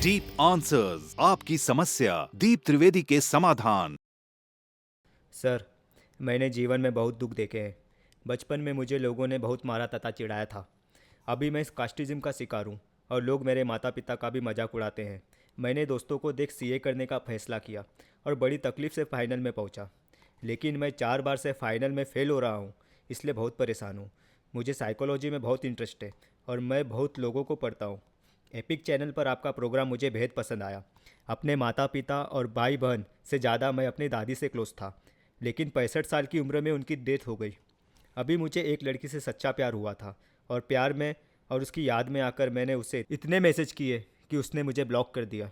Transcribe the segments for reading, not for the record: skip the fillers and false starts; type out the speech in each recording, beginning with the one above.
Deep answers, आपकी समस्या दीप त्रिवेदी के समाधान। सर, मैंने जीवन में बहुत दुख देखे हैं। बचपन में मुझे लोगों ने बहुत मारा तथा चिढ़ाया था। अभी मैं इस कास्टिज्म का शिकार हूँ और लोग मेरे माता पिता का भी मजाक उड़ाते हैं। मैंने दोस्तों को देख सीए करने का फैसला किया और बड़ी तकलीफ से फाइनल में पहुँचा। लेकिन मैं 4 बार से फाइनल में फ़ेल हो रहा हूँ, इसलिए बहुत परेशान हूँ। मुझे साइकोलॉजी में बहुत इंटरेस्ट है और मैं बहुत लोगों को पढ़ता हूँ। एपिक चैनल पर आपका प्रोग्राम मुझे बेहद पसंद आया। अपने माता पिता और भाई बहन से ज़्यादा मैं अपनी दादी से क्लोज था, लेकिन 65 साल की उम्र में उनकी डेथ हो गई। अभी मुझे एक लड़की से सच्चा प्यार हुआ था और प्यार में और उसकी याद में आकर मैंने उसे इतने मैसेज किए कि उसने मुझे ब्लॉक कर दिया।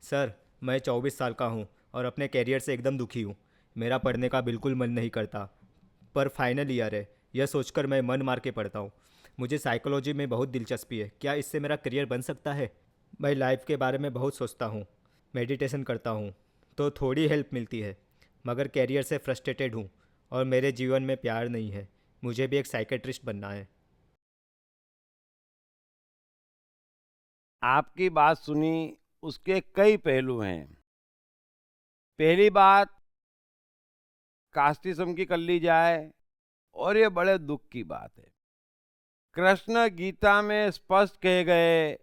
सर, मैं 24 साल का हूँ और अपने कैरियर से एकदम दुखी हूँ। मेरा पढ़ने का बिल्कुल मन नहीं करता, पर फाइनल ईयर है, यह सोचकर मैं मन मार के पढ़ता हूँ। मुझे साइकोलॉजी में बहुत दिलचस्पी है। क्या इससे मेरा करियर बन सकता है? मैं लाइफ के बारे में बहुत सोचता हूँ, मेडिटेशन करता हूँ, तो थोड़ी हेल्प मिलती है, मगर कैरियर से फ्रस्ट्रेटेड हूँ और मेरे जीवन में प्यार नहीं है। मुझे भी एक साइकेट्रिस्ट बनना है। आपकी बात सुनी, उसके कई पहलू हैं। पहली बात, कास्टिज्म की कर ली जाए और ये बड़े दुख की बात है। कृष्ण गीता में स्पष्ट कहे गए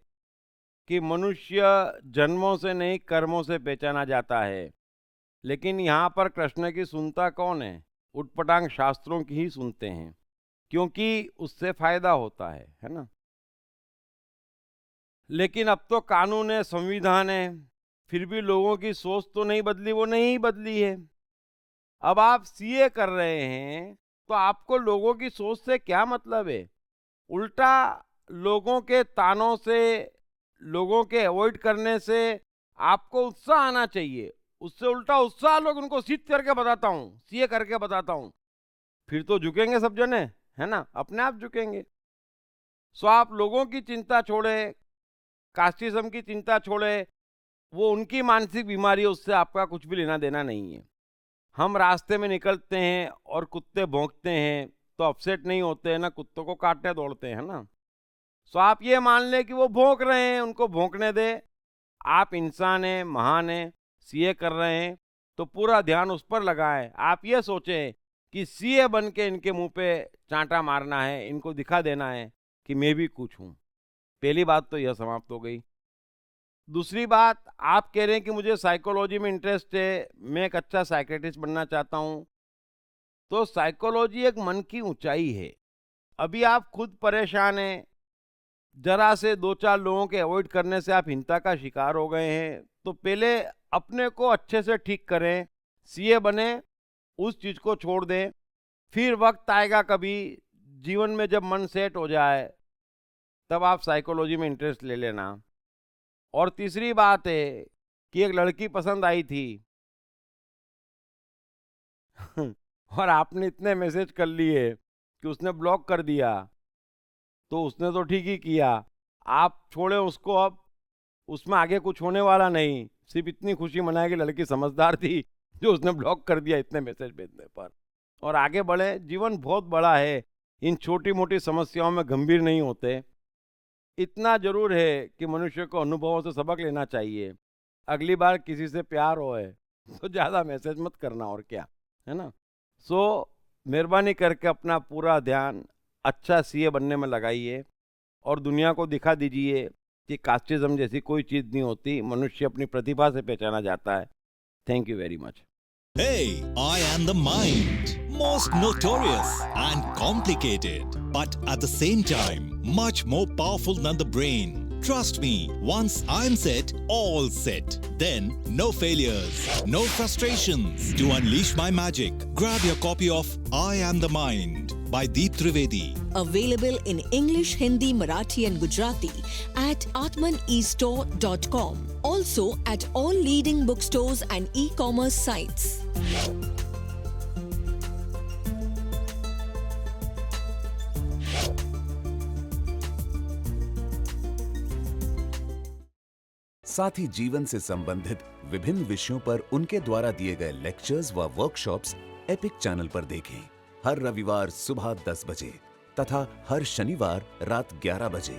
कि मनुष्य जन्मों से नहीं कर्मों से पहचाना जाता है। लेकिन यहाँ पर कृष्ण की सुनता कौन है? उटपटांग शास्त्रों की ही सुनते हैं, क्योंकि उससे फायदा होता है ना। लेकिन अब तो कानून है, संविधान है, फिर भी लोगों की सोच तो नहीं बदली, वो नहीं बदली है। अब आप सीए कर रहे हैं तो आपको लोगों की सोच से क्या मतलब है? उल्टा लोगों के तानों से, लोगों के अवॉइड करने से आपको उत्साह आना चाहिए। उससे उल्टा उत्साह लोग उनको सीट करके बताता हूँ, सीए करके बताता हूँ, फिर तो झुकेंगे सब जने, है ना, अपने आप झुकेंगे। सो आप लोगों की चिंता छोड़े, कास्टिज्म की चिंता छोड़े, वो उनकी मानसिक बीमारी है, उससे आपका कुछ भी लेना देना नहीं है। हम रास्ते में निकलते हैं और कुत्ते भौंकते हैं तो अपसेट नहीं होते हैं ना, कुत्तों को काटने दौड़ते हैं ना। सो आप ये मान लें कि वो भौंक रहे हैं, उनको भौंकने दे। आप इंसान हैं, महान हैं, सीए कर रहे हैं तो पूरा ध्यान उस पर लगाएं। आप ये सोचें कि सीए बन के इनके मुंह पे चांटा मारना है, इनको दिखा देना है कि मैं भी कुछ हूं। पहली बात तो यह समाप्त हो गई। दूसरी बात, आप कह रहे हैं कि मुझे साइकोलॉजी में इंटरेस्ट है, मैं एक अच्छा साइकेट्रिस्ट बनना चाहता हूं। तो साइकोलॉजी एक मन की ऊंचाई है। अभी आप खुद परेशान हैं, जरा से 2-4 लोगों के अवॉइड करने से आप हिंसा का शिकार हो गए हैं। तो पहले अपने को अच्छे से ठीक करें, सीए बने, उस चीज को छोड़ दें। फिर वक्त आएगा कभी जीवन में जब मन सेट हो जाए, तब आप साइकोलॉजी में इंटरेस्ट ले लेना। और तीसरी बात है कि एक लड़की पसंद आई थी और आपने इतने मैसेज कर लिए कि उसने ब्लॉक कर दिया, तो उसने तो ठीक ही किया। आप छोड़े उसको, अब उसमें आगे कुछ होने वाला नहीं। सिर्फ इतनी खुशी मनाए कि लड़की समझदार थी जो उसने ब्लॉक कर दिया इतने मैसेज भेजने पर। और आगे बढ़े, जीवन बहुत बड़ा है, इन छोटी मोटी समस्याओं में गंभीर नहीं होते। इतना जरूर है कि मनुष्य को अनुभवों से सबक लेना चाहिए। अगली बार किसी से प्यार होए तो ज़्यादा मैसेज मत करना, और क्या, है ना। सो मेहरबानी करके अपना पूरा ध्यान अच्छा सीए बनने में लगाइए और दुनिया को दिखा दीजिए कि कास्टिज्म जैसी कोई चीज़ नहीं होती, मनुष्य अपनी प्रतिभा से पहचाना जाता है। Thank you very much. Hey, I am the mind. Most notorious and complicated, but at the same time, much more powerful than the brain. Trust me, once I'm set, all set. Then, no failures, no frustrations. To unleash my magic, grab your copy of I Am the Mind by Deep Trivedi. Available in English, Hindi, Marathi and Gujarati at atmaneastore.com. Also at all leading bookstores and e-commerce sites. साथ ही जीवन से संबंधित विभिन्न विषयों पर उनके द्वारा दिए गए लेक्चर्स व वर्कशॉप्स एपिक चैनल पर देखें। हर रविवार सुबह 10 बजे तथा हर शनिवार रात 11 बजे।